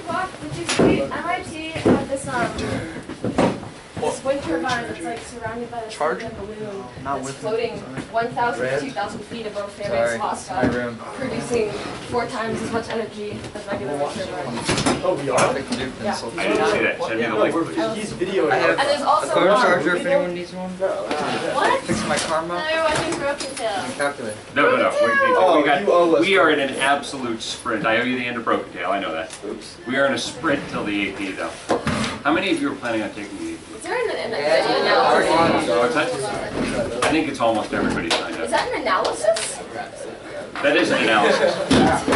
Did you see MIT had this wind turbine that's like surrounded by this balloon that's floating 1,000 to 2,000 feet above Fairbanks, Alaska, producing 4 times as much energy as regular wind turbines. Oh, we are? I didn't see that. Send me the link, please. He's videoing. I have And there's also a phone charger if anyone needs one. What? Fix my car No, mount. you're watching Broken Tail. Calculator. No. You owe us. We are in an absolute sprint. I owe you the end of Broken Tail, I know that. Oops. We are in a sprint till the AP, though. How many of you are planning on taking the AP? Is there an analysis? What's that? I think it's almost everybody signed Is up. that an analysis? That is an analysis. That's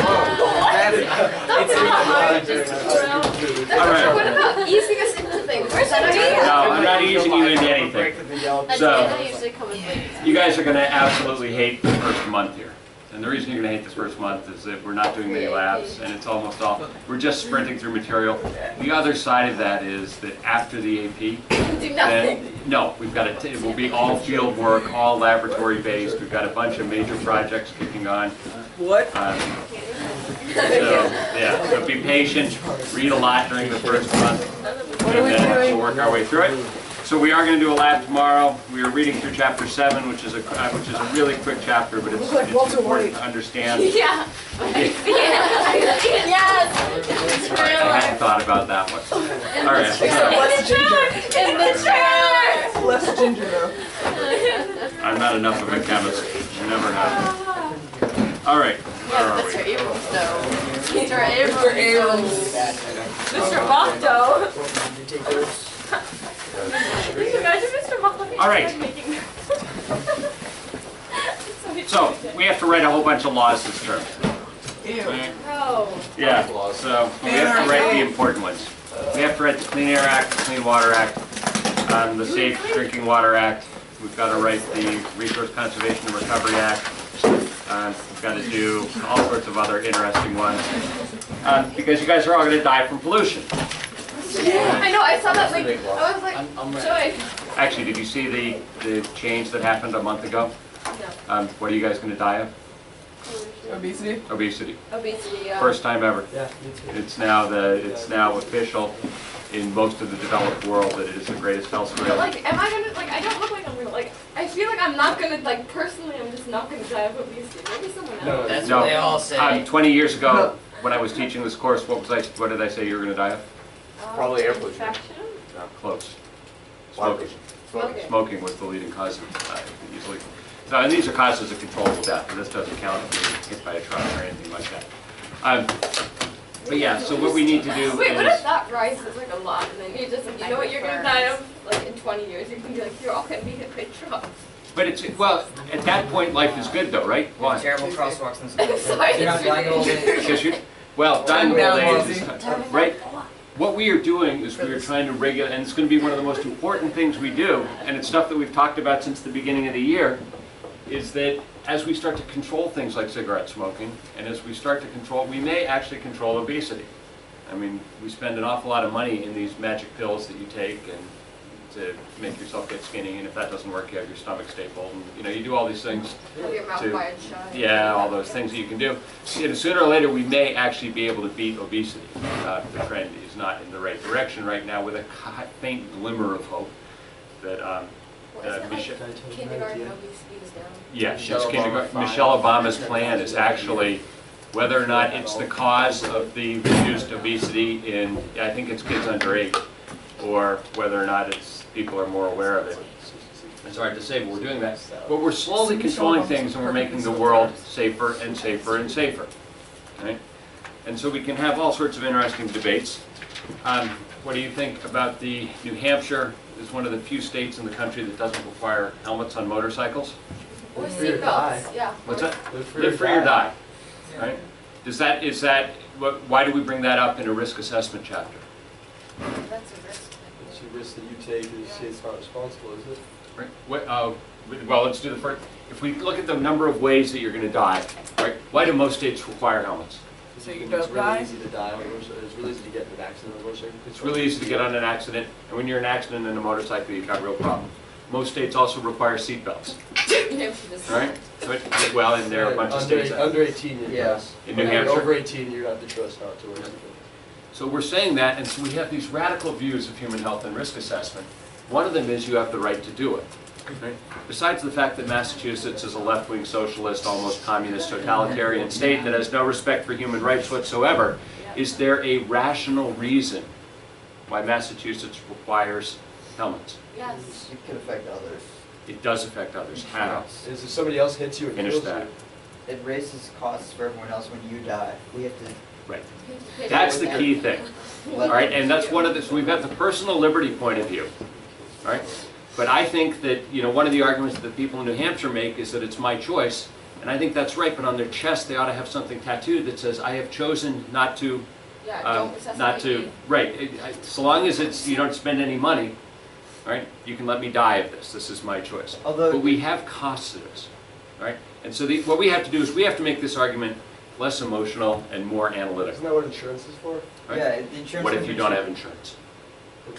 not hard just to throw out. All right. What about easing us into things? Where's that idea? No, I'm not easing you into anything. So, Usually come with late. you guys are going to absolutely hate the first month here. And the reason you're going to hate this first month is that we're not doing many labs, and it's almost all, we're just sprinting through material. The other side of that is that after the AP, Do nothing. no, we've got it will be all field work, all laboratory based. We've got a bunch of major projects kicking on. What? So be patient, read a lot during the first month, and then we'll work our way through it. So we are going to do a lab tomorrow. We are reading through chapter 7, which is a really quick chapter, but it's important to understand. Yeah. Yes. It's All right, I hadn't thought about that one. All right. In the trailer. Less ginger though. I'm not enough of a chemist. You never have. All right. Where are Mr. we? Abrams, though. Mr. Abrams. Mr. Bachto. Can you imagine Mr. Bachto? All right. So we have to write a whole bunch of laws this term. Right? No. Yeah. So we have to write the important ones. We have to write the Clean Air Act, the Clean Water Act, the Safe Drinking Water Act. We've got to write the Resource Conservation and Recovery Act. We've got to do all sorts of other interesting ones. Because you guys are all going to die from pollution. I know, I saw that, like, I was like, joy. Actually, did you see the change that happened a month ago? No. What are you guys going to die of? Obesity? Obesity. Obesity, yeah. First time ever. Yeah, me too. It's now official in most of the developed world that it is the greatest health But, risk. like, am I gonna, like, I don't look like I'm gonna, like, I feel like I'm not gonna, like, personally, I'm just not gonna die of obesity. Maybe someone else. No. That's No. what they all say. 20 years ago, when I was teaching this course, what did I say you were going to die of? Probably air pollution. Infection? No, close. Water Smoking. Smoking was the leading cause of usually. So, and these are causes of controllable death, and this doesn't count if you're hit by a truck or anything like that. But yeah, so what we need to do Wait, what if is, that rises, like, a lot, and then you're just, like, you know what you're gonna die of, like, in 20 years? You're gonna be like, you're all gonna be hit by trucks. but it's, well, at that point, life is good though, right? Why? Terrible crosswalks and I'm stuff. sorry. You're not dying of old age. Because you, well, dying of old age is, Down. right? What we are doing is we are trying to regulate, and it's going to be one of the most important things we do, and it's stuff that we've talked about since the beginning of the year, is that as we start to control things like cigarette smoking, and as we start to control, we may actually control obesity. I mean, we spend an awful lot of money in these magic pills that you take and to make yourself get skinny, and if that doesn't work, you have your stomach stapled, and you do all these things. Have your mouth to- wired shut. Yeah, all those things that you can do. And sooner or later, we may actually be able to beat obesity. The trend is not in the right direction right now, with a faint glimmer of hope that What is it, Michelle. like, kindergarten obesity is down? Yeah, Michelle Obama's plan is actually whether or not it's the cause of the reduced obesity in, I think it's kids under 8, or whether or not it's people are more aware of it. It's hard to say, but we're doing that. But we're slowly controlling things, and we're making the world safer and safer and safer. Right? And so we can have all sorts of interesting debates. What do you think about the New Hampshire is one of the few states in the country that doesn't require helmets on motorcycles? Or Live free or die. seatbelts, yeah. What's that? Live Live free or die. Right? Is that why do we bring that up in a risk assessment chapter? That's a risk. It's a risk that you take and you say it's not responsible, is it? Right? Well, let's do the first. If we look at the number of ways that you're going to die, right? Why do most states require helmets? So you it's really easy to die on a motorcycle. It's really easy to get in an accident on a motorcycle. It's really easy to get on an accident, and when you're in an accident in a motorcycle, you've got real problems. Most states also require seat belts, right? Well, and there are a bunch of states. Under 18, Yes. In New Hampshire. Over 18, you have the choice not to wear seatbelt. So we're saying that, and so we have these radical views of human health and risk assessment. One of them is you have the right to do it. Right? Besides the fact that Massachusetts is a left-wing socialist, almost communist, totalitarian state that has no respect for human rights whatsoever, is there a rational reason why Massachusetts requires helmets? Yes. It could affect others. It does affect others. How? Is if somebody else hits you and Finish kills that. you. It raises costs for everyone else when you die. We have to. Right. That's the key thing. All right, and that's one of the, so we've got the personal liberty point of view. All right? But I think that, you know, one of the arguments that people in New Hampshire make is that it's my choice, and I think that's right, but on their chest they ought to have something tattooed that says, I have chosen not to, right, so long as it's, you don't spend any money, right, you can let me die of this, this is my choice. Although, but we have costs to this, right? And so what we have to do is we have to make this argument less emotional and more analytical. Isn't that what insurance is for? Right? yeah, the insurance. What if you don't have insurance? You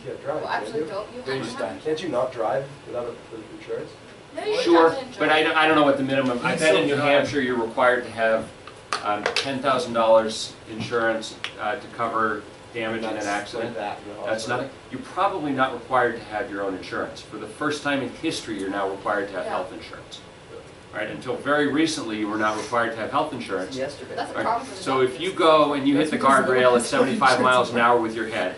can't drive. Well, actually, can you? don't you Then you have just to die. have? Can't you not drive without insurance? No, you Sure, have insurance. but I don't know what the minimum, I bet in New Hampshire you're required to have $10,000 insurance to cover damage in an accident. That's nothing. You're probably not required to have your own insurance. For the first time in history, you're now required to have health insurance. Right? Until very recently, you were not required to have health insurance. Yesterday. That's a Right? problem for the So if doctors. you go and you hit the guardrail at 75 miles an hour with your head,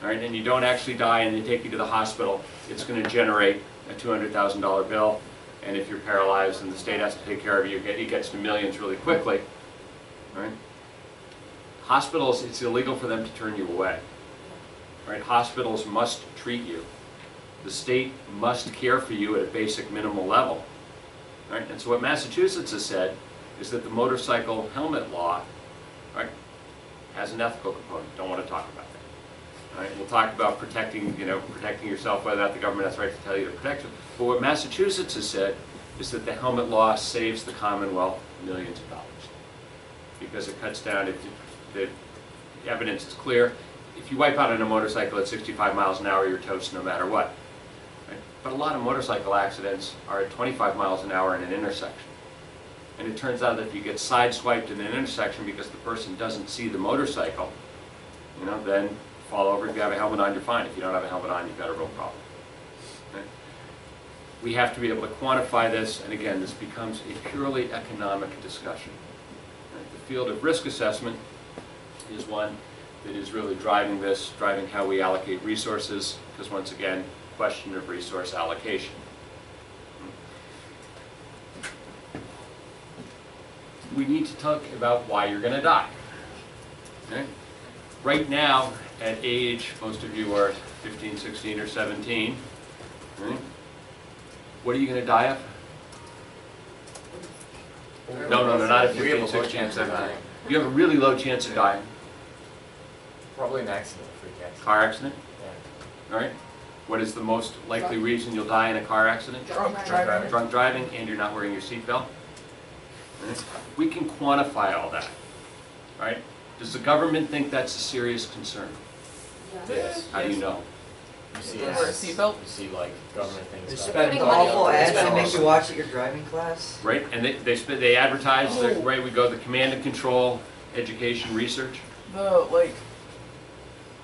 all right, and you don't actually die and they take you to the hospital, it's going to generate a $200,000 bill. And if you're paralyzed and the state has to take care of you, it gets to millions really quickly. Right? Hospitals, it's illegal for them to turn you away. Right? Hospitals must treat you. The state must care for you at a basic minimal level. Right? And so what Massachusetts has said is that the motorcycle helmet law, right, has an ethical component. Don't want to talk about that. Right? We'll talk about protecting yourself, whether or not the government has the right to tell you to protect you. But what Massachusetts has said is that the helmet law saves the Commonwealth millions of dollars because it cuts down. The evidence is clear. If you wipe out on a motorcycle at 65 miles an hour, you're toast no matter what. Right? But a lot of motorcycle accidents are at 25 miles an hour in an intersection. And it turns out that if you get sideswiped in an intersection because the person doesn't see the motorcycle, you know, then fall over. If you have a helmet on, you're fine. If you don't have a helmet on, you've got a real problem. Okay? We have to be able to quantify this, and again, this becomes a purely economic discussion. Right? The field of risk assessment is one that is really driving this, driving how we allocate resources, because once again, question of resource allocation. We need to talk about why you're going to die. Okay? Right now, at age, most of you are 15, 16, or 17, right? What are you going to die of? No, not at 15, 16, 17. You have a really low chance of dying. Probably an accident, a freak accident. Car accident? Yeah. All right. What is the most likely reason you'll die in a car accident? Drunk driving. Drunk driving, and you're not wearing your seatbelt. Right? We can quantify all that. Right? Does the government think that's a serious concern? Yes. How do you know? You see, Wear a seatbelt? You see, like, government things. They about spend it. Putting money Awful into ads it. they make you watch at your driving class. Right? And they advertise that, right, we go the command and control, education, research. The, like,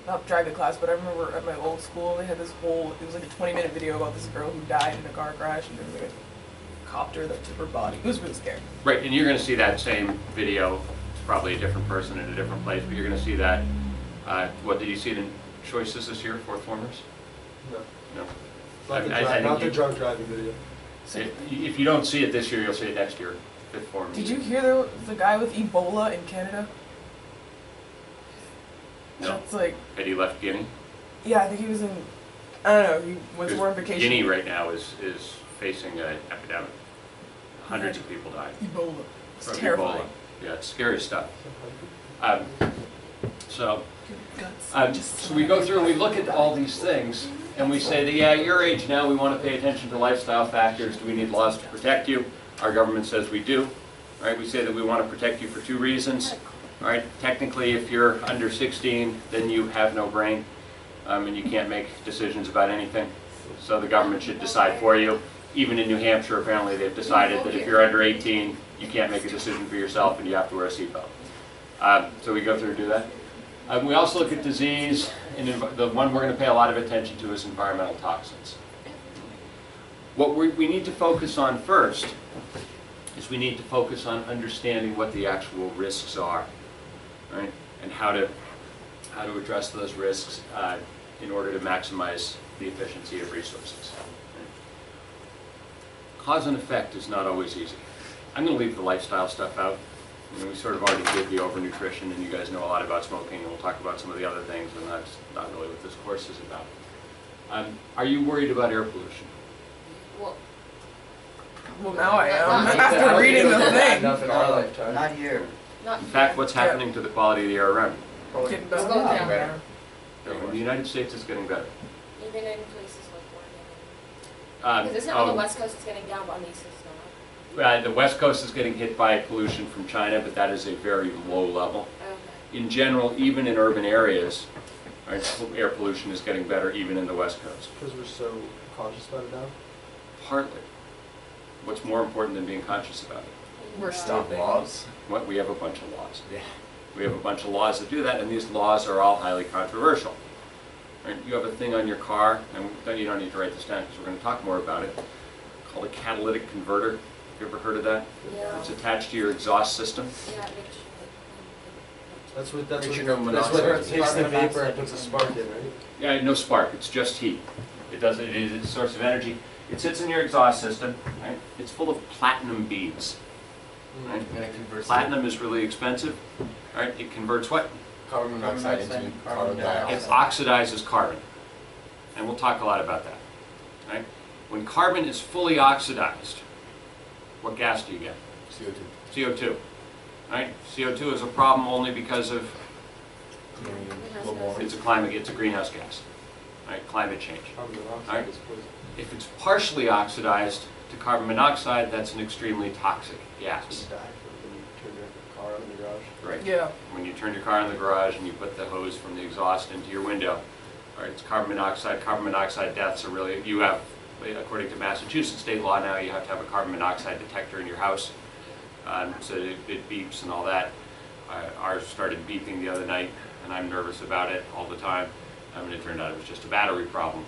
not driving class, but I remember at my old school, they had this whole, it was like a 20-minute video about this girl who died in a car crash, and there was like a copter that took her body. It was really scary. Right, and you're going to see that same video. It's probably a different person in a different place, but you're going to see that. What, did you see it in Choices this year, fourth formers? No. No. Not the drunk driving video. If you don't see it this year, you'll see it next year, fifth form. Did you hear there was a guy with Ebola in Canada? No. That's like, Had he left Guinea? yeah, I think he was in, I don't know, he went somewhere on vacation. Guinea right now is facing an epidemic. Hundreds of people died Ebola. It's from terrifying. Ebola. Yeah, it's scary stuff. So we go through and we look at all these things and we say that, yeah, at your age now we want to pay attention to lifestyle factors. Do we need laws to protect you? Our government says we do. Right? We say that we want to protect you for two reasons. All right? Technically, if you're under 16, then you have no brain and you can't make decisions about anything. So the government should decide for you. Even in New Hampshire, apparently, they've decided that if you're under 18, you can't make a decision for yourself and you have to wear a seatbelt. So we go through and do that. We also look at disease, and the one we're going to pay a lot of attention to is environmental toxins. What we need to focus on first is we need to focus on understanding what the actual risks are, right? And how to address those risks in order to maximize the efficiency of resources. Cause and effect is not always easy. I'm going to leave the lifestyle stuff out. You know, we sort of already did the overnutrition, and you guys know a lot about smoking, and we'll talk about some of the other things, and that's not really what this course is about. Are you worried about air pollution? Well, now I am. After reading the thing. Enough in our lifetime. Not here. Not In fact, what's happening to the quality of the air around you? Getting It's better. going down. Better. In the United States, it's getting better. Even in places like Oregon. Because isn't it on the West Coast it's getting down, but on the East Coast it's not? The West Coast is getting hit by pollution from China, but that is a very low level. Okay. In general, even in urban areas, right, air pollution is getting better even in the West Coast. Because we're so conscious about it now? Partly. What's more important than being conscious about it? We're stopping. Laws. What, we have a bunch of laws. Yeah. We have a bunch of laws that do that, and these laws are all highly controversial. Right? You have a thing on your car, and you don't need to write this down because we're going to talk more about it, called a catalytic converter. Have you ever heard of that? Yeah. It's attached to your exhaust system. Yeah, That's what Takes the vapor and puts a spark in, right? Yeah, no spark, it's just heat. It is a source of energy. It sits in your exhaust system, right? It's full of platinum beads. Right? And it converts Platinum is really expensive. Right? It converts what? carbon monoxide into carbon It dioxide. oxidizes carbon. And we'll talk a lot about that. Right? When carbon is fully oxidized, what gas do you get? CO2. CO2. Right? CO2 is a problem only because of Global it's a greenhouse gas. Right? Climate change. Carbon Alright. monoxide is poison. If it's partially oxidized to carbon monoxide, that's an extremely toxic You gas. die when you turn your car on in the garage. Right. Yeah. When you turn your car in the garage and you put the hose from the exhaust into your window, all right, it's carbon monoxide. Carbon monoxide deaths are really, you have, according to Massachusetts state law now, you have to have a carbon monoxide detector in your house. So it beeps and all that. Ours started beeping the other night, and I'm nervous about it all the time. And it turned out it was just a battery problem.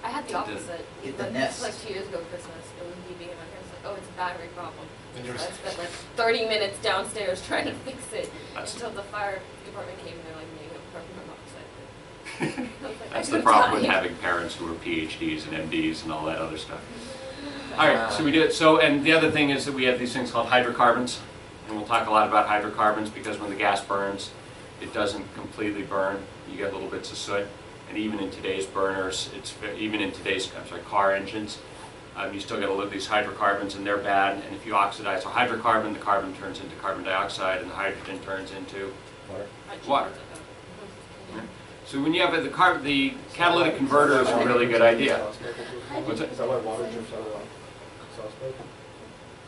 I had the opposite. Get the Like, nest. Like 2 years ago Christmas, it was beeping in my ear. It's like, oh, it's a battery problem. So I Interesting. spent like 30 minutes downstairs trying to fix it That's- until the fire department came and they're like, no, you have carbon monoxide. I was like, That's I the could've problem with died. having parents who are PhDs and MDs and all that other stuff. All right, so we do it. So, and the other thing is that we have these things called hydrocarbons, and we'll talk a lot about hydrocarbons because when the gas burns, it doesn't completely burn. You get little bits of soot, and even in today's burners, even in today's car engines, you still get a lot of these hydrocarbons, and they're bad. And if you oxidize a hydrocarbon, the carbon turns into carbon dioxide, and the hydrogen turns into water. So when you have the catalytic converter is a really good idea. What's it? Is that why water drips out of the exhaust pipe?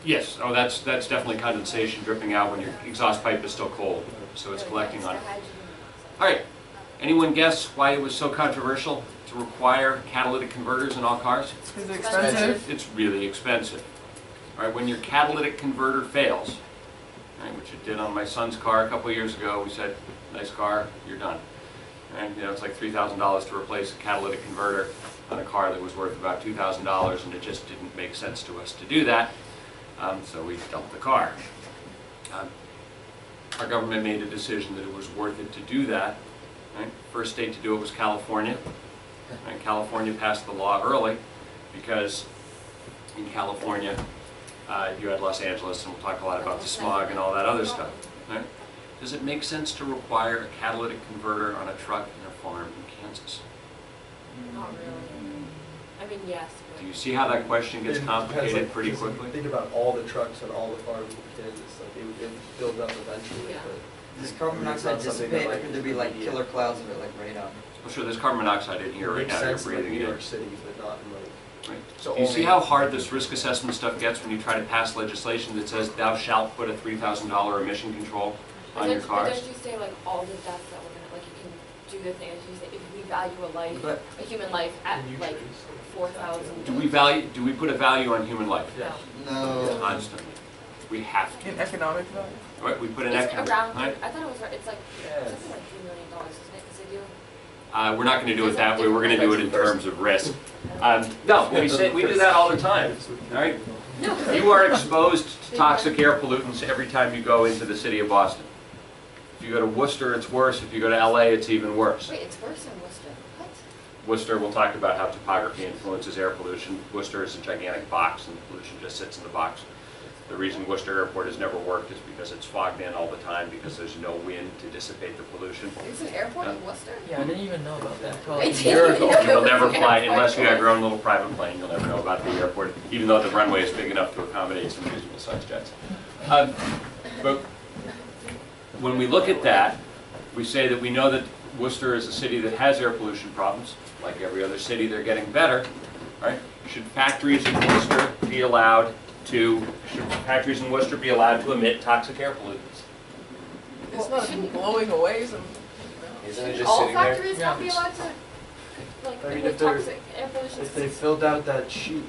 Yes, oh, that's definitely condensation dripping out when your exhaust pipe is still cold, so it's collecting on it. All right, anyone guess why it was so controversial to require catalytic converters in all cars? Is it expensive? It's really expensive. All right, when your catalytic converter fails, right, which it did on my son's car a couple of years ago, we said, nice car, you're done. And it's like $3,000 to replace a catalytic converter on a car that was worth about $2,000, and it just didn't make sense to us to do that. So we dumped the car. Our government made a decision that it was worth it to do that. Right? First state to do it was California. And California passed the law early because in California you had Los Angeles, and we'll talk a lot about the smog and all that other stuff. Right? Does it make sense to require a catalytic converter on a truck in a farm in Kansas? Not really. I mean, yes. But Do you see how that question gets It depends, complicated like, pretty 'cause quickly? Think about all the trucks and all the farms in Kansas, like it would build up eventually, Yeah. but Does carbon It's monoxide not something dissipate, that, or like, could there be is like immediate. killer clouds of it, like right on? Well, sure, there's carbon monoxide in here it right makes now. You're sense in like breathing New it in. York City, but not in like. Right. So Do you see only- how hard this risk assessment stuff gets when you try to pass legislation that says thou shalt put a $3,000 emission control on your But cars? don't you say like all the deaths that we're gonna, like you can do the thing, as you say, if we value a life, But- a human life at Can you like trace? 4,000. Do we put a value on human life? Yeah. No. Constantly. We have to. In economic value? Right? We put an It's economic, around, right? I thought it was, it's like, Yes. something like $3 million a We're not going to do it that way. We're going to do it in terms of risk. No, we do that all the time. All right? You are exposed to toxic air pollutants every time you go into the city of Boston. If you go to Worcester, it's worse. If you go to LA, it's even worse. Wait, it's worse in Worcester. What? Worcester, we'll talk about how topography influences air pollution. Worcester is a gigantic box, and the pollution just sits in the box. The reason Worcester Airport has never worked is because it's fogged in all the time because there's no wind to dissipate the pollution. There's an airport in Worcester? Yeah, I didn't even know about that. I didn't even know You will there never was an fly, airport. unless you have your own little private plane, you'll never know about the airport, even though the runway is big enough to accommodate some reasonable sized jets. But when we look at that, we say that we know that Worcester is a city that has air pollution problems. Like every other city, they're getting better. Right? Should factories in Worcester be allowed to emit toxic air pollutants? It's not blowing away some. Isn't it just All sitting there? factories not be allowed to, like, I mean, emit if they're- toxic air pollution? If they filled out that sheet,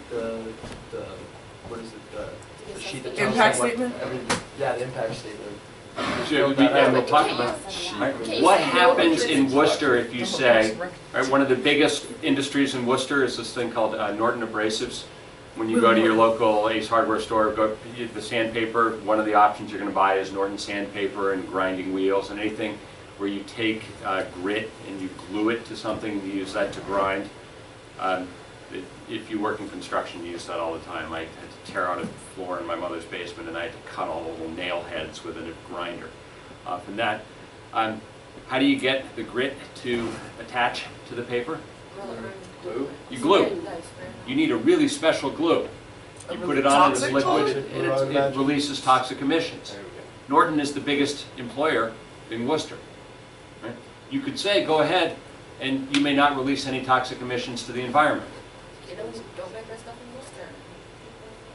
what is it, the sheet that tells Impact them what statement? yeah, the impact statement. And we'll talk about right, what happens in Worcester if you say, right, one of the biggest industries in Worcester is this thing called Norton Abrasives. When you go to your local Ace Hardware store, go the sandpaper, one of the options you're going to buy is Norton sandpaper and grinding wheels and anything where you take grit and you glue it to something, you use that to grind. If you work in construction, you use that all the time. I had to tear out a floor in my mother's basement and I had to cut all the little nail heads with a grinder. From that, how do you get the grit to attach to the paper? Glue? You glue. You need a really special glue. You put it on, it's liquid, and it releases toxic emissions. Norton is the biggest employer in Worcester. Right? You could say, go ahead, and you may not release any toxic emissions to the environment. You don't make that stuff in Worcester.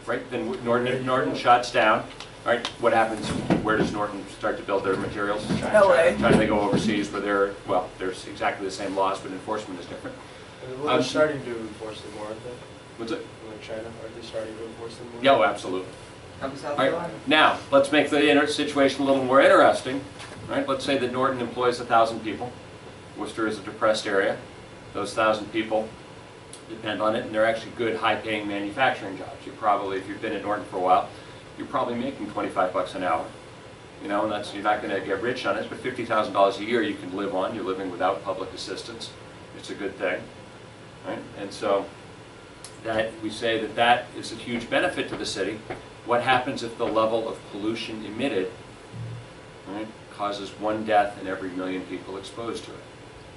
Right? Then Norton shuts down. Right? What happens? Where does Norton start to build their materials? LA. China. They go overseas where there's exactly the same laws, but enforcement is different. Well, they're starting to enforce them more, aren't they? What's it? Like China, aren't they starting to enforce them more? Yeah, oh, absolutely. Come to South All Carolina. right. Now, let's make the situation a little more interesting. Right? Let's say that Norton employs 1,000 people. Worcester is a depressed area. Those 1,000 people depend on it, and they're actually good, high-paying manufacturing jobs. You probably, if you've been at Norton for a while, you're probably making $25 an hour. You know, and you're not going to get rich on it, but $50,000 a year you can live on. You're living without public assistance. It's a good thing. Right? And so that we say that is a huge benefit to the city. What happens if the level of pollution emitted, right, causes 1 death in every 1,000,000 people exposed to it?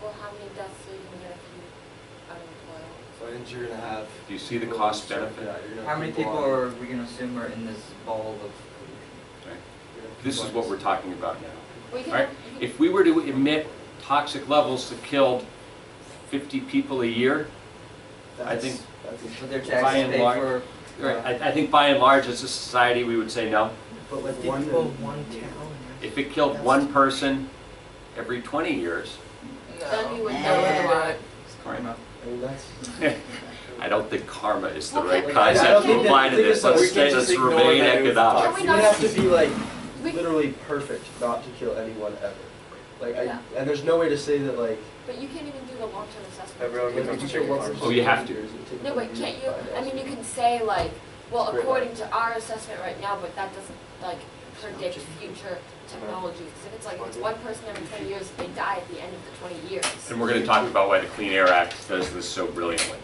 Well, how many deaths are you going to get if you unemploy? So I think you're going to have... Do you see the cost benefit? Yeah, you're gonna How have many people on- are we going to assume are in this ball of pollution? Right? you're gonna have This is people what we're talking about now. Well, you can Right? If we were to emit toxic levels that killed 50 people a year, I think that's But their By taxes and pay large- for. right, I think by and large as a society we would say no. but like One one town. If it killed 1 person every 20 years, Then we would I wouldn't know. want it. right? I mean, that's... I don't think karma is the Well, right can- I concept don't to think that- apply to the thing this. is, like, we Let's can't say just let's ignore remain that it was economic. Can we You not- would have to be like We- literally perfect not to kill anyone ever. Like Yeah. and there's no way to say that like But you can't even do the long-term assessment. everyone Because would it's kill your- one person. Oh, you have to. No, but can't you, I mean, you can say like, well, Great according to our assessment right now, but that doesn't like predict future technologies. Because if it's like, if it's 1 person every 20 years, they die at the end of the 20 years. And we're going to talk about why the Clean Air Act does this so brilliantly.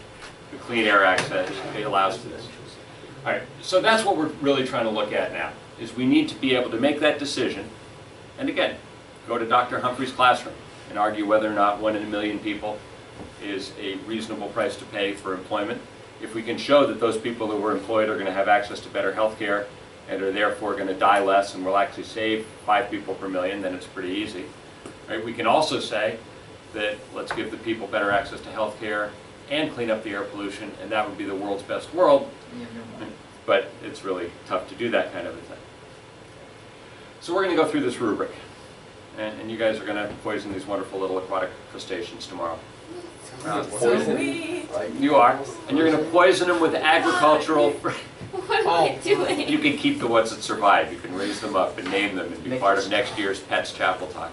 The Clean Air Act says it allows for this. All right, so that's what we're really trying to look at now, is we need to be able to make that decision. And again, go to Dr. Humphrey's classroom and argue whether or not 1 in 1,000,000 people is a reasonable price to pay for employment. If we can show that those people who were employed are going to have access to better health care and are therefore going to die less and will actually save 5 people per million, then it's pretty easy. Right? We can also say that let's give the people better access to health care and clean up the air pollution, and that would be the world's best world. You have no money. But it's really tough to do that kind of a thing. So we're going to go through this rubric. And you guys are going to poison these wonderful little aquatic crustaceans tomorrow. So Poison. sweet. You are. And you're going to poison them with agricultural... What am I doing? You can keep the ones that survive. You can raise them up and name them and be part of next year's Pets Chapel Talk.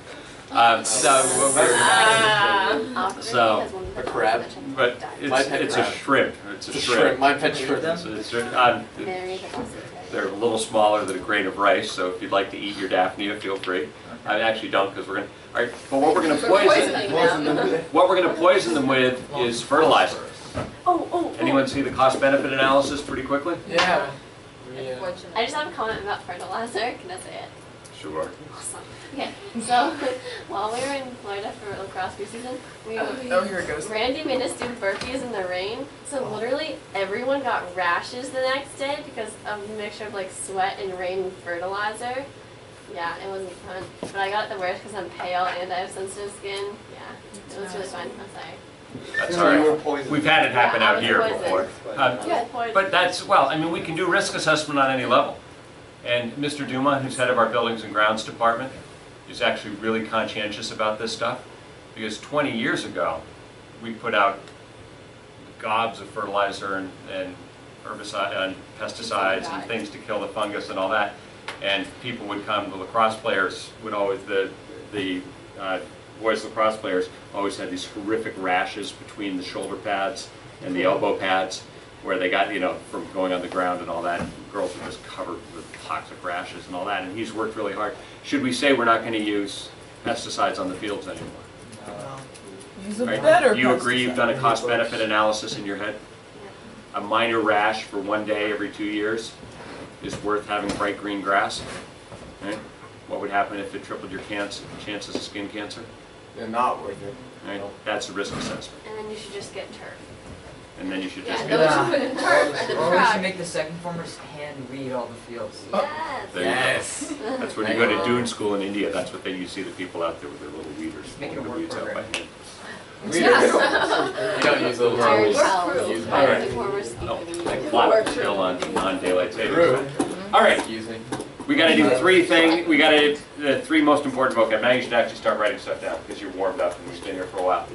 So, a crab. but it's a shrimp. It's a shrimp. My pet shrimp. They're a little smaller than a grain of rice, so if you'd like to eat your Daphnia, feel free. I actually don't, because we're gonna. All right, but what we're gonna poison them with is fertilizer. Anyone see the cost-benefit analysis pretty quickly? Yeah. I just have a comment about fertilizer. Can I say it? Sure. Awesome. Okay, so while we were in Florida for lacrosse preseason, here it goes. Randy made us do burpees in the rain. So literally everyone got rashes the next day because of the mixture of like sweat and rain and fertilizer. Yeah, it wasn't fun. But I got it the worst because I'm pale and I have sensitive skin. Yeah, it was really fun. I'm sorry. That's all right. We've had it happen out here before. But that's, well, I mean, we can do risk assessment on any level. And Mr. Duma, who's head of our Buildings and Grounds Department, is actually really conscientious about this stuff. Because 20 years ago, we put out gobs of fertilizer and herbicide and pesticides and things to kill the fungus and all that. And people would come, the lacrosse players would always, the boys lacrosse players always had these horrific rashes between the shoulder pads and the elbow pads where they got, you know, from going on the ground and all that. Girls were just covered with toxic rashes and all that, and he's worked really hard. Should we say we're not going to use pesticides on the fields anymore? Use a Right? better Do you agree you've done a pesticide. cost-benefit analysis in your head? A minor rash for 1 day every 2 years is worth having bright green grass? Right? What would happen if it tripled your chances of skin cancer? They're not worth it. Right? That's a risk assessment. And then you should just get turf. And then you should just Yeah, get then we should put in turf at the Or we should track. make the second formers hand weed all the fields. Yes. There you go. That's when you go to dune school in India. That's what you see the people out there with their little weeders. Make it a pulling the work weeds out by program. hand. You don't use little Iron tools. cells. Use All right. The formers speak Oh, of I weed. clapped still on non-daylight savings. True. All right, Excuse me. we got to do three things. We got to do the three most important vocab. Now you should actually start writing stuff down because you're warmed up and we've been here for a while.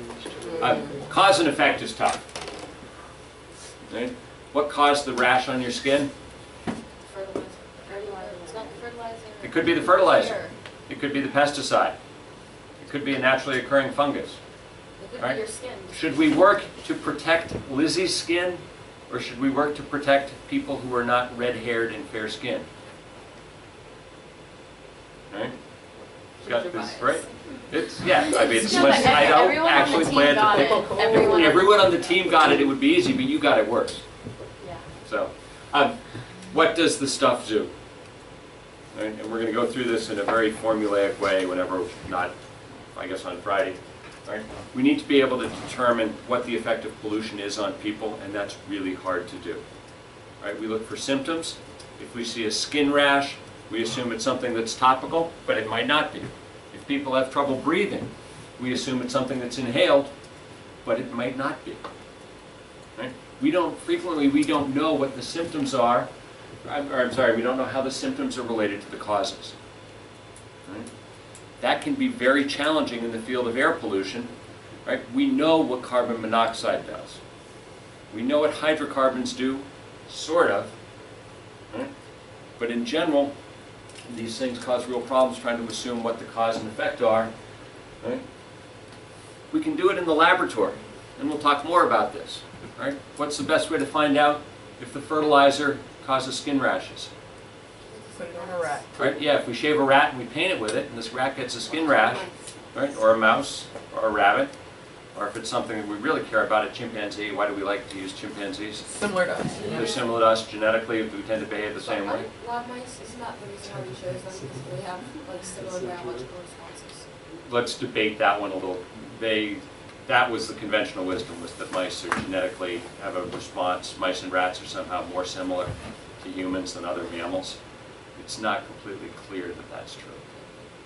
Cause and effect is tough. Right? What caused the rash on your skin? Fertilizer. It's not the fertilizer. It could be the fertilizer. It could be the pesticide. It could be a naturally occurring fungus. It could Right. be your skin. Should we work to protect Lizzie's skin, or should we work to protect people who are not red-haired and fair-skinned? Right? It's got this, right? It's, yeah, I mean, it's No, but less, I don't everyone on the actually team plan to got pick. it. Everyone- Everyone on the team got it, it would be easy, but you got it worse. Yeah. So, what does the stuff do? Right? And we're going to go through this in a very formulaic way whenever, not, I guess, on Friday. Right? We need to be able to determine what the effect of pollution is on people, and that's really hard to do. Right? We look for symptoms. If we see a skin rash, we assume it's something that's topical, but it might not be. If people have trouble breathing, we assume it's something that's inhaled, but it might not be. Right? We don't know what the symptoms are, we don't know how the symptoms are related to the causes. Right? That can be very challenging in the field of air pollution. Right? We know what carbon monoxide does. We know what hydrocarbons do, sort of. Right? But in general, these things cause real problems trying to assume what the cause and effect are. Right? We can do it in the laboratory, and we'll talk more about this. Right? What's the best way to find out if the fertilizer causes skin rashes? Put it on a rat. Right? Yeah, if we shave a rat and we paint it with it, and this rat gets a skin rash, right? Or a mouse, or a rabbit, or if it's something that we really care about, a chimpanzee. Why do we like to use chimpanzees? Similar to us. They're similar to us genetically. We tend to behave the same way. Lab mice, isn't that the reason why we chose them? Because we have like similar biological responses. Let's debate that one a little. That was the conventional wisdom, was that mice are genetically have a response. Mice and rats are somehow more similar to humans than other mammals. It's not completely clear that that's true,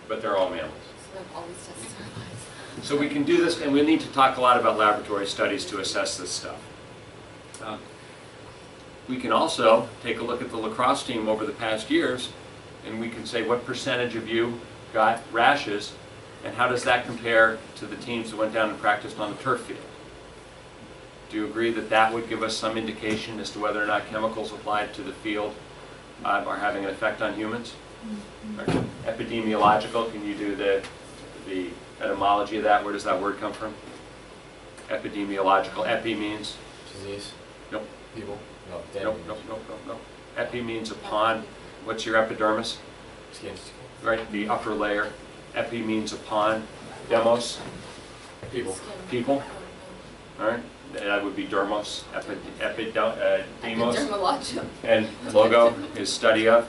but they're all mammals. So we have all these tests in our lives. So we can do this, and we need to talk a lot about laboratory studies to assess this stuff. We can also take a look at the lacrosse team over the past years, and we can say what percentage of you got rashes, and how does that compare to the teams that went down and practiced on the turf field? Do you agree that that would give us some indication as to whether or not chemicals applied to the field are having an effect on humans? Epidemiological, can you do the etymology of that? Where does that word come from? Epidemiological. Epi means? Disease. Nope. People. No. Nope, nope, nope, nope, nope. Epi means upon. What's your epidermis? Skin. Right, the upper layer. Epi means upon. Demos, People. people. All right, that would be dermos, demos. Dermological. And logo is study of.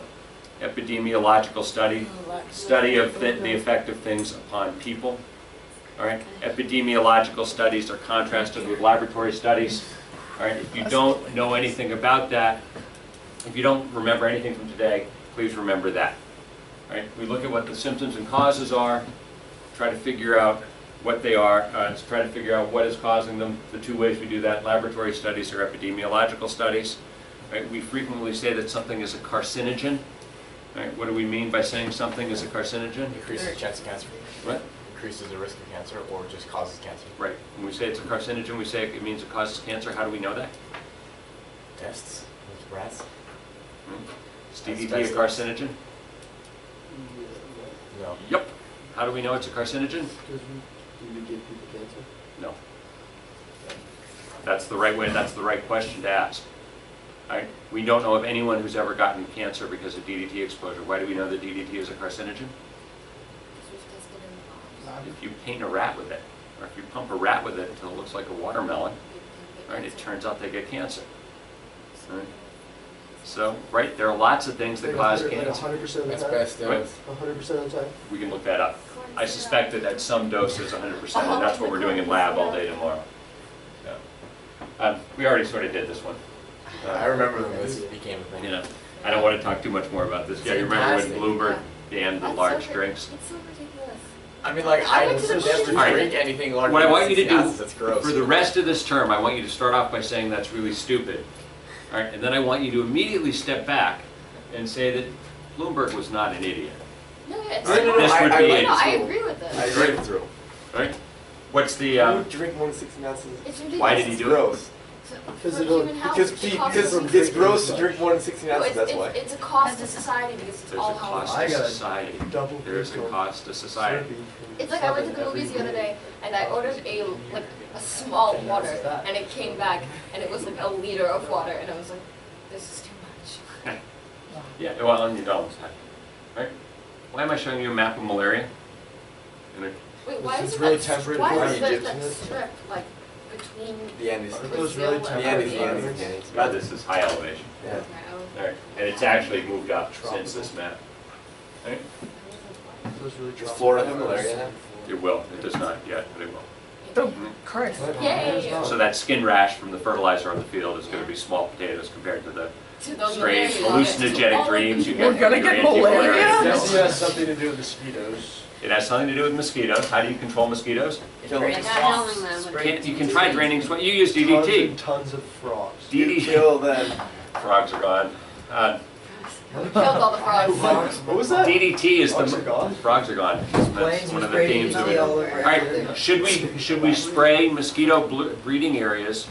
Epidemiological study, study of the effect of things upon people. All right, epidemiological studies are contrasted with laboratory studies. All right, if you don't know anything about that, if you don't remember anything from today, please remember that. All right, we look at what the symptoms and causes are, try to figure out what they are, try to figure out what is causing them. The two ways we do that, laboratory studies or epidemiological studies. Right, we frequently say that something is a carcinogen. Right, what do we mean by saying something is a carcinogen? Increases the chance of cancer. What? Increases the risk of cancer or just causes cancer. Right. When we say it's a carcinogen, we say it means it causes cancer. How do we know that? Tests with rats. Is DDT a carcinogen? No. Yep. How do we know it's a carcinogen? Because do we give people cancer? No. That's the right way. That's the right question to ask. Right? We don't know of anyone who's ever gotten cancer because of DDT exposure. Why do we know that DDT is a carcinogen? If you paint a rat with it, or if you pump a rat with it until it looks like a watermelon, right, it turns out they get cancer. Right? So, right, there are lots of things that cause cancer. 100% of the That's time? best. 100% of the time? We can look that up. I suspect that at some doses 100%, and that's what we're doing in lab all day tomorrow. So, we already sort of did this one. I remember when this became a thing. You know, I don't want to talk too much more about this. Yeah, you remember when Bloomberg banned the large drinks? It's so ridiculous. I mean, like, I went to the never movie. drink anything larger What I than want you to 60 do ounces. That's gross. for the rest of this term, I want you to start off by saying that's really stupid. All right, and then I want you to immediately step back and say that Bloomberg was not an idiot. No, yeah, it's No, no, no, This would be no, I it. agree with this. I agree through. Right? What's the, Who would drink more than 16 ounces? It's ridiculous. why did he It's do it? gross. Because For it'll- human health, Because it causes- it's gross to drink more than 16 No, ounces, that's why. it's a cost to society because it's There's a all cost health. I to gotta society. double There's a control. cost to society. It's like I went to the movies the other day and I ordered a small water and it came back and it was like a liter of water and I was like, this is too much. Yeah, well, on your dollars, right? Why am I showing you a map of malaria? And Wait, why It's is really that, temperate why for is that Egyptians. strip like between The Andes. Aren't those really Brazil and temperate The India? Andes. God, this is high elevation. Yeah. All right, and it's actually moved up since this map. Right? Those really Does tropical Florida have waters. malaria now? It will. It does not yet, but it will. Oh, Christ. Yay! So that skin rash from the fertilizer on the field is going to be small potatoes compared to the To those strange malaria hallucinogenic dreams you get. We're gonna from your get malaria? anti-malaria This pills. has something to do with mosquitoes. It has something to do with mosquitoes. How do you control mosquitoes? Kill Drain them. Killing them with You can try draining sweat. You use Tons DDT. and tons of frogs. DDT. Kill them. Frogs are gone. We killed all the frogs. What was that? DDT is Frogs the are gone? frogs are gone. That's one of the themes of it. all All over. right, should we spray mosquito breeding areas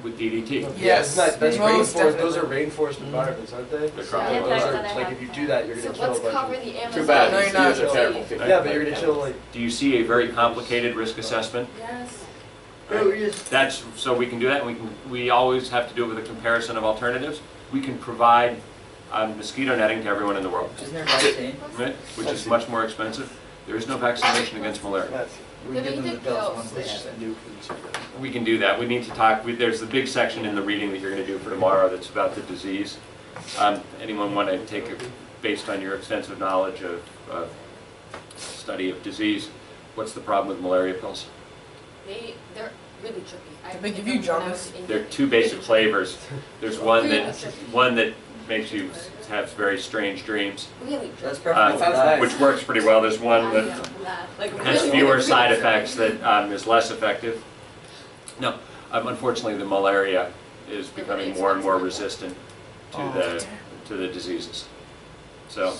with DDT? Yes, That's most rainforest. Those are definitely. rainforest environments, aren't they? They're So tropical. those Yeah, are, that's like if you do that, you're So gonna kill let's a bunch cover of. the Amazon. Too bad. No, you're not. Mosquitoes are terrible. Yeah, but you're gonna kill like. Do you see a very complicated risk assessment? Yes. That's so we can do that. We always have to do it with a comparison of alternatives. We can provide mosquito netting to everyone in the world, Isn't there vaccine? right? Which is much more expensive. There is no vaccination against malaria. That's We Yeah, give but them you the did pills pills. once they it's have just it. new for the mosquitoes. We can do that. We need to talk. There's the big section in the reading that you're going to do for tomorrow that's about the disease. Anyone want to take it based on your extensive knowledge of study of disease? What's the problem with malaria pills? They're really tricky. Did they give you jaundice? There are two basic flavors. There's one that makes you have very strange dreams, Really That's tricky. perfect. Sounds nice. which works pretty well. There's one that Like has really, fewer really side tricky. effects that is less effective. No, unfortunately, the malaria is becoming more and more resistant to the diseases. So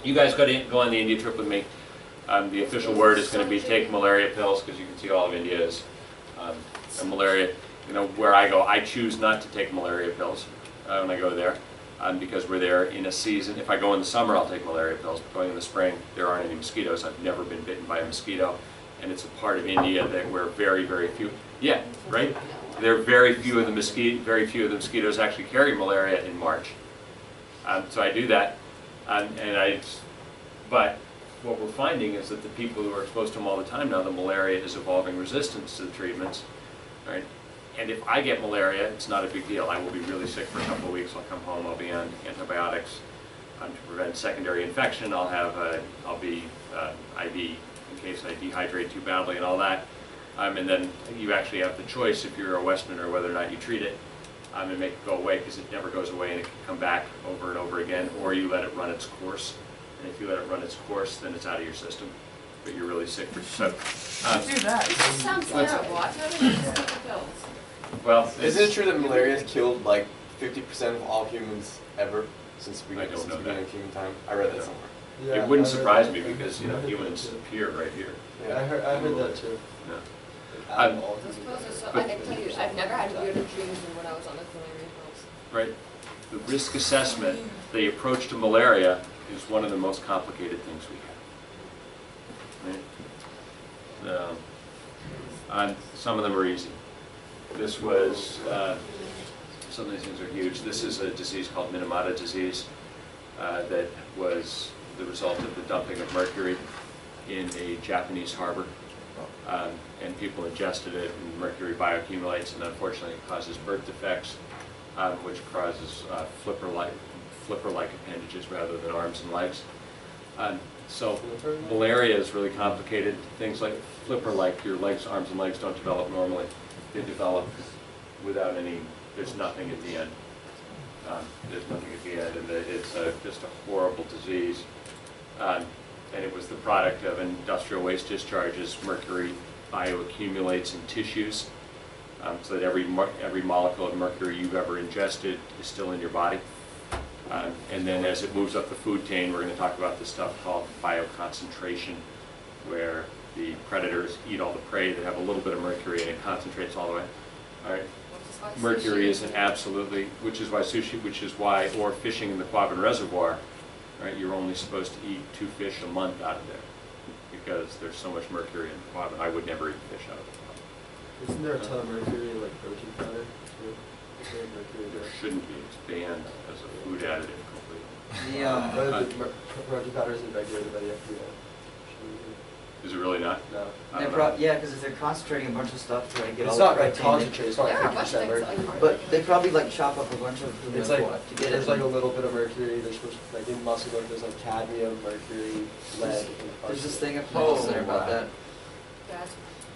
you guys go on the India trip with me. The official word is going to be take malaria pills because you can see all of India is malaria. You know, where I go, I choose not to take malaria pills when I go there. because we're there in a season. If I go in the summer, I'll take malaria pills, but going in the spring, there aren't any mosquitoes. I've never been bitten by a mosquito, and it's a part of India that where very, very few, yeah, right? There are very few of the mosquitoes actually carry malaria in March. So I do that, but what we're finding is that the people who are exposed to them all the time now, the malaria is evolving resistance to the treatments, right? And if I get malaria, it's not a big deal. I will be really sick for a couple of weeks. I'll come home. I'll be on antibiotics to prevent secondary infection. I'll be IV in case I dehydrate too badly and all that. And then you actually have the choice if you're a Westerner whether or not you treat it and make it go away, because it never goes away and it can come back over and over again, or you let it run its course. And if you let it run its course, then it's out of your system. But you're really sick for so. Do that. This sounds terrible. I've never used the pills. Well, Isn't it true that malaria has killed like 50% of all humans ever since the I don't know beginning of human time? I read that somewhere. Yeah, it wouldn't I heard surprise that. me because humans appear right here. Yeah, I heard that too. Yeah. Like, out of all Those humans. pills are so, But- I can tell you, I've never had weirder dreams than when I was on the malaria pills. Right. The risk assessment, the approach to malaria, is one of the most complicated things we have. Right? Some of them are easy. This was, some of these things are huge. This is a disease called Minamata Disease that was the result of the dumping of mercury in a Japanese harbor. And people ingested it, and mercury bioaccumulates, and unfortunately it causes birth defects, which causes flipper-like appendages rather than arms and legs. So malaria is really complicated. Things like flipper-like, your legs, arms and legs don't develop normally. They develop without any, there's nothing at the end. There's nothing at the end, and it's just a horrible disease. And it was the product of industrial waste discharges. Mercury bioaccumulates in tissues, so that every molecule of mercury you've ever ingested is still in your body. And then as it moves up the food chain, we're going to talk about this stuff called bioconcentration, where the predators eat all the prey that have a little bit of mercury and it concentrates all the way. All right. Mercury is an absolutely, which is why, or fishing in the Quabbin Reservoir, right, you're only supposed to eat 2 fish a month out of there because there's so much mercury in the Quabbin. I would never eat fish out of the Quabbin. Isn't there a ton of mercury in like protein powder too? Is there mercury There there? shouldn't be. It's banned as a food additive completely. The Protein powder isn't regulated by the FDA. Is it really not? No. I don't know. yeah, because if they're concentrating a bunch of stuff to like get It's all not the like protein, concentrated, it's not There like are a bunch of 50% things mercury. like but they probably like chop up a bunch of who It's knows like, what to get there's it. like a little bit of mercury, there's supposed to, like in muscle milk, there's like cadmium, mercury, lead. There's this thing at the health center about that. Guys,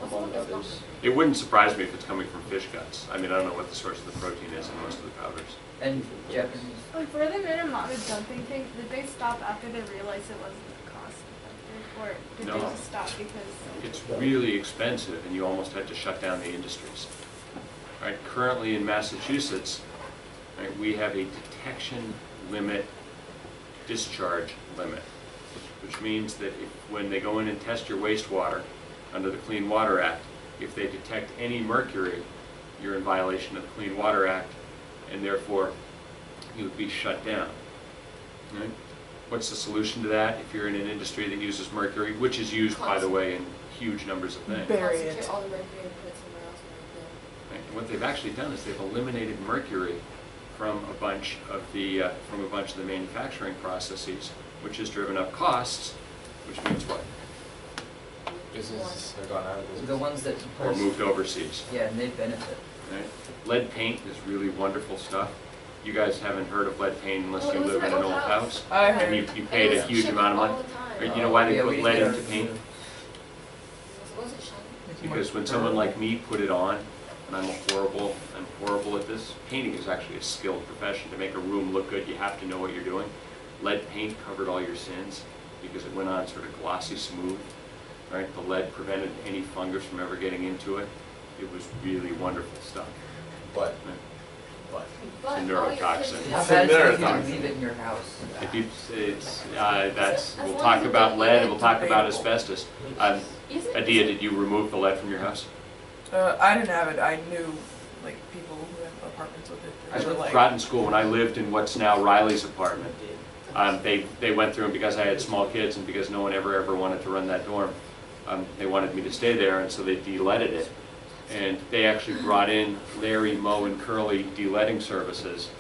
Among others. It wouldn't surprise me if it's coming from fish guts. I mean, I don't know what the source of the protein is in most of the powders. And Japanese. Like for the Minamata dumping thing, did they stop after they realized it wasn't cost effective, or did No. they just stop because? It's really expensive, and you almost had to shut down the industries. Right? Currently in Massachusetts, right, we have a detection limit, discharge limit, which means that when they go in and test your wastewater under the Clean Water Act, if they detect any mercury, you're in violation of the Clean Water Act, and therefore you would be shut down. Right? What's the solution to that if you're in an industry that uses mercury, which is used, by the way, in huge numbers of things? Bury concentrate it. all the mercury and put it somewhere else. Right? And what they've actually done is they've eliminated mercury from a bunch of the manufacturing processes, which has driven up costs, which means what? Businesses have gone out of business. The ones that Or moved overseas. Yeah, and they benefit. Right? Lead paint is really wonderful stuff. You guys haven't heard of lead paint unless you live in an old house. I And heard. you paid a huge amount of money. Right? You know why they Yeah, put we lead did into ours paint? Was it shiny? Because when someone like me put it on, and I'm horrible at this, painting is actually a skilled profession. To make a room look good, you have to know what you're doing. Lead paint covered all your sins because it went on sort of glossy smooth. Right? The lead prevented any fungus from ever getting into it. It was really wonderful stuff. But But It's a all your neurotoxin. kids- How It's bad a is it if neurotoxin. you leave it in your house? If you, that's, As we'll long talk as it about doesn't lead, get and we'll talk about into asbestos. Is it- Adia, did you remove the lead from your house? I didn't have it. I knew like people who have apartments with it? I Or like, brought in school when I lived in what's now Riley's apartment. They went through, and because I had small kids and because no one ever wanted to run that dorm, they wanted me to stay there, and so they de-leaded it. And they actually brought in Larry, Moe, and Curly de-leading services.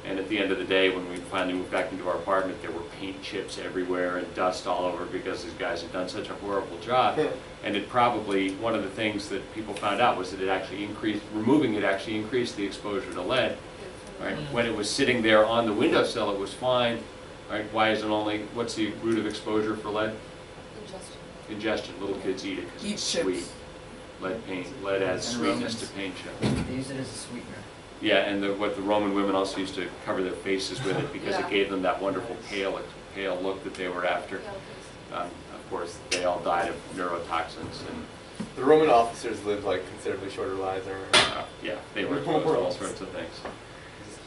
And at the end of the day, when we finally moved back into our apartment, there were paint chips everywhere and dust all over because these guys had done such a horrible job. And it probably, one of the things that people found out was that it actually increased, removing it actually increased the exposure to lead. Right? When it was sitting there on the windowsill, it was fine. Right? Why is it only, what's the root of exposure for lead? Ingestion. Ingestion. Little kids eat it because Eat it's chips. sweet. Lead adds And sweetness Romans. to paint chips. They use it as a sweetener. Yeah, and what the Roman women also used to cover their faces with it because it gave them that wonderful pale look that they were after. Of course, they all died of neurotoxins, and The Roman officers lived like considerably shorter lives, I remember. yeah, they were exposed to all sorts of things.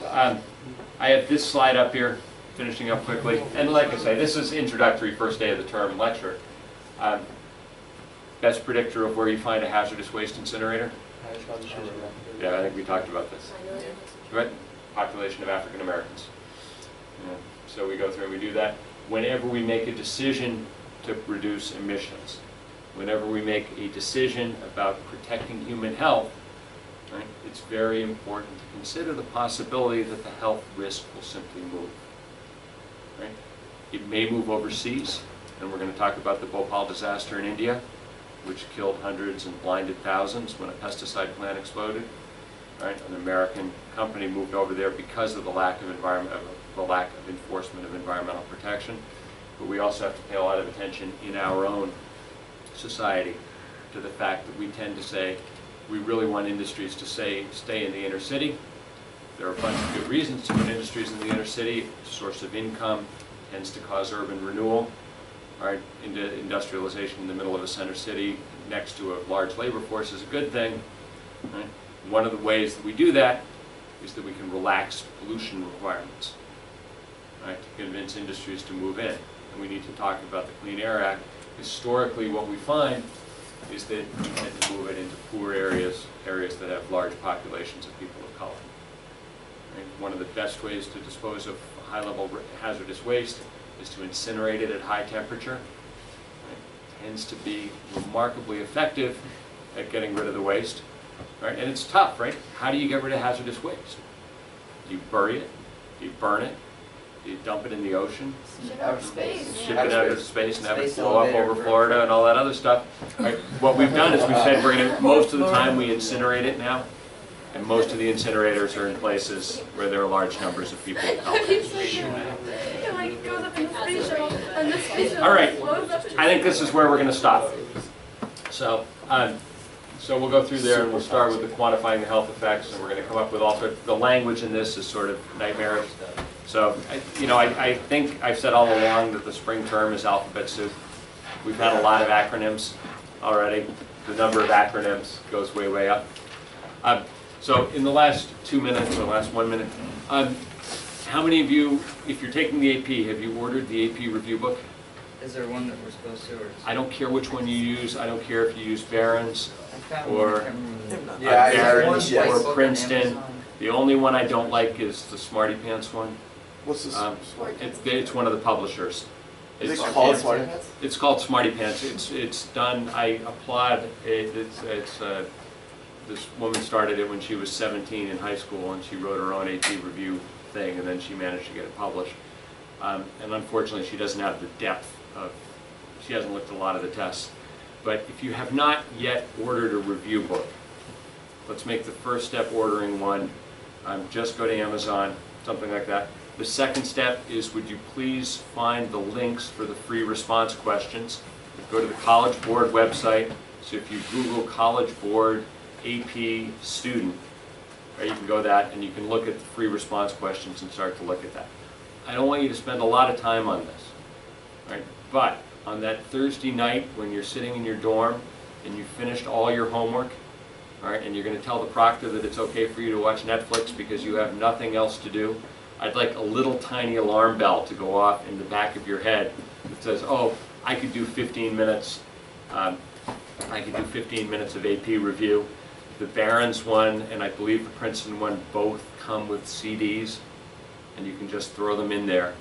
I have this slide up here, finishing up quickly. And like I say, this is introductory first day of the term lecture. Best predictor of where you find a hazardous waste incinerator? Yeah, I think we talked about this. Right? Population of African Americans. Yeah. So we go through and we do that. Whenever we make a decision to reduce emissions, whenever we make a decision about protecting human health, right, it's very important to consider the possibility that the health risk will simply move. Right? It may move overseas, and we're going to talk about the Bhopal disaster in India, which killed hundreds and blinded thousands when a pesticide plant exploded. Right? An American company moved over there because of the lack of enforcement of environmental protection. But we also have to pay a lot of attention in our own society to the fact that we tend to say we really want industries to stay in the inner city. There are a bunch of good reasons to put industries in the inner city. Source of income tends to cause urban renewal. Right? Industrialization in the middle of a center city next to a large labor force is a good thing. Right? One of the ways that we do that is that we can relax pollution requirements, right, to convince industries to move in. And we need to talk about the Clean Air Act. Historically, what we find is that we tend to move it into poor areas, areas that have large populations of people of color. Right? One of the best ways to dispose of high-level hazardous waste is to incinerate it at high temperature. Right? Tends to be remarkably effective at getting rid of the waste. Right? And it's tough, right? How do you get rid of hazardous waste? Do you bury it? Do you burn it? Do you dump it in the ocean? Ship it out of space. Ship it out of space and have it Space blow up elevator over for- Florida and all that other stuff. Right? What we've done is we've said we're going to, most of the time we incinerate it now. And most of the incinerators are in places where there are large numbers of people of color. It like goes up in the space shuttle, and the space shuttle All right, blows up. I think this is where we're going to stop. So, so we'll go through there and we'll start with the quantifying the health effects, and we're going to come up with all sorts. The language in this is sort of nightmarish. So, I think I've said all along that the spring term is alphabet soup. We've had a lot of acronyms already. The number of acronyms goes way, way up. So in the last 2 minutes, or last 1 minute, how many of you, if you're taking the AP, have you ordered the AP review book? Is there one that we're supposed to, or? I don't care which one you use. I don't care if you use Barron's I found or- one, I can't remember. Yeah, I- Barron's yes. or Princeton. The only one I don't like is the Smarty Pants one. What's this? It's one of the publishers. Is it called Smarty Pants? It's called Smarty Pants. It's done. I applaud. This woman started it when she was 17 in high school, and she wrote her own AP review thing, and then she managed to get it published. And unfortunately, she doesn't have the depth of. She hasn't looked at a lot of the tests. But if you have not yet ordered a review book, let's make the first step ordering one. Just go to Amazon, something like that. The second step is, would you please find the links for the free response questions. Go to the College Board website. So if you Google College Board AP student, or you can go that and you can look at the free response questions and start to look at that. I don't want you to spend a lot of time on this, right? But on that Thursday night when you're sitting in your dorm and you've finished all your homework, all right, and you're going to tell the proctor that it's okay for you to watch Netflix because you have nothing else to do, I'd like a little tiny alarm bell to go off in the back of your head that says, oh, I could do 15 minutes. I could do 15 minutes of AP review. The Barron's one and I believe the Princeton one both come with CDs, and you can just throw them in there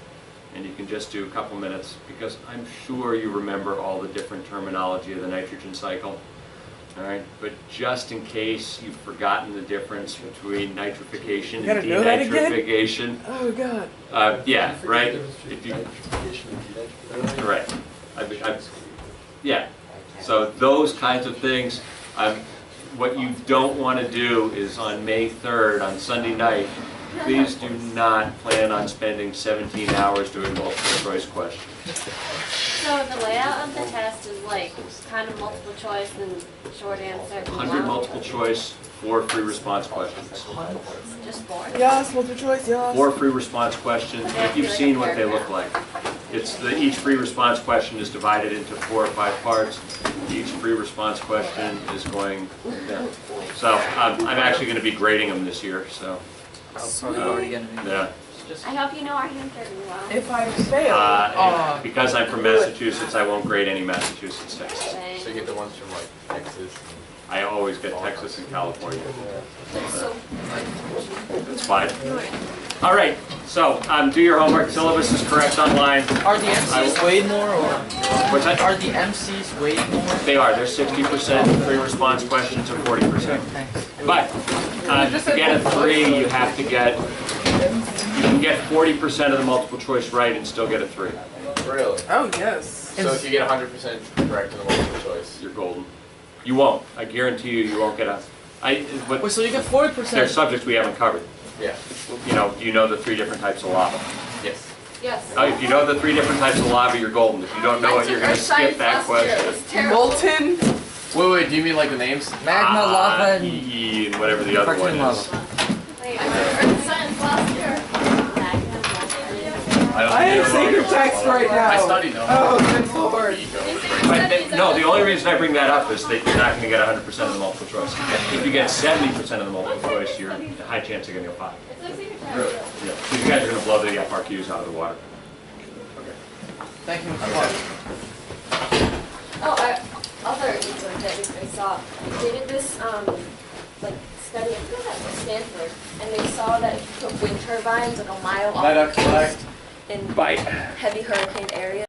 and you can just do a couple minutes, because I'm sure you remember all the different terminology of the nitrogen cycle. All right, but just in case you've forgotten the difference between nitrification and denitrification. Oh God. Yeah, right. If you, right. Yeah. So those kinds of things. What you don't want to do is on May 3rd, on Sunday night, please do not plan on spending 17 hours doing multiple choice questions. So the layout of the test is like kind of multiple choice and short answer. 100 multiple choice, 4 free response questions. Just 4? Yes, multiple choice, yes. 4 free response questions, if you've seen what they look like. Each free response question is divided into 4 or 5 parts. Each free response question is going there. So I'm actually going to be grading them this year, so. Probably already gonna be. Yeah. I hope you know our handwriting well. If I fail, Because I'm from Massachusetts, I won't grade any Massachusetts texts. Dang. So you get the ones from like Texas. I always get Texas and California. So, That's fine. All right, so do your homework. Syllabus is correct online. Are the MCs weighed more, or What's that? are the MCs weighed more? They are. They're 60% free response questions and 40%. Thanks. But to get a 3, you have to get, you can get 40% of the multiple choice right and still get a 3. Really? oh yes. So if you get 100% correct in the multiple choice. You're golden. You won't. I guarantee you, you won't get a. But Wait, so you get there are 40%? subjects we haven't covered. Yeah. Do you know the 3 different types of lava? Yes. yes. If you know the 3 different types of lava, you're golden. If you don't know it, you're going to skip that question. Molten. Wait, do you mean like the names? Magma, lava, and and whatever the other one Cartoon is. lava. Wait, Earth science last year. I have sacred text right now. I studied them. Oh, good lord. But no, the only reason I bring that up is that you're not going to get 100% of the multiple choice. If you get 70% of the multiple choice, you're a high chance you're going to get 5. Really? Yeah. So you guys are going to blow the FRQs out of the water. Thank you. Other things I saw, they did this like study, I think at Stanford, and they saw that if you put wind turbines like a mile off the coast in heavy hurricane areas,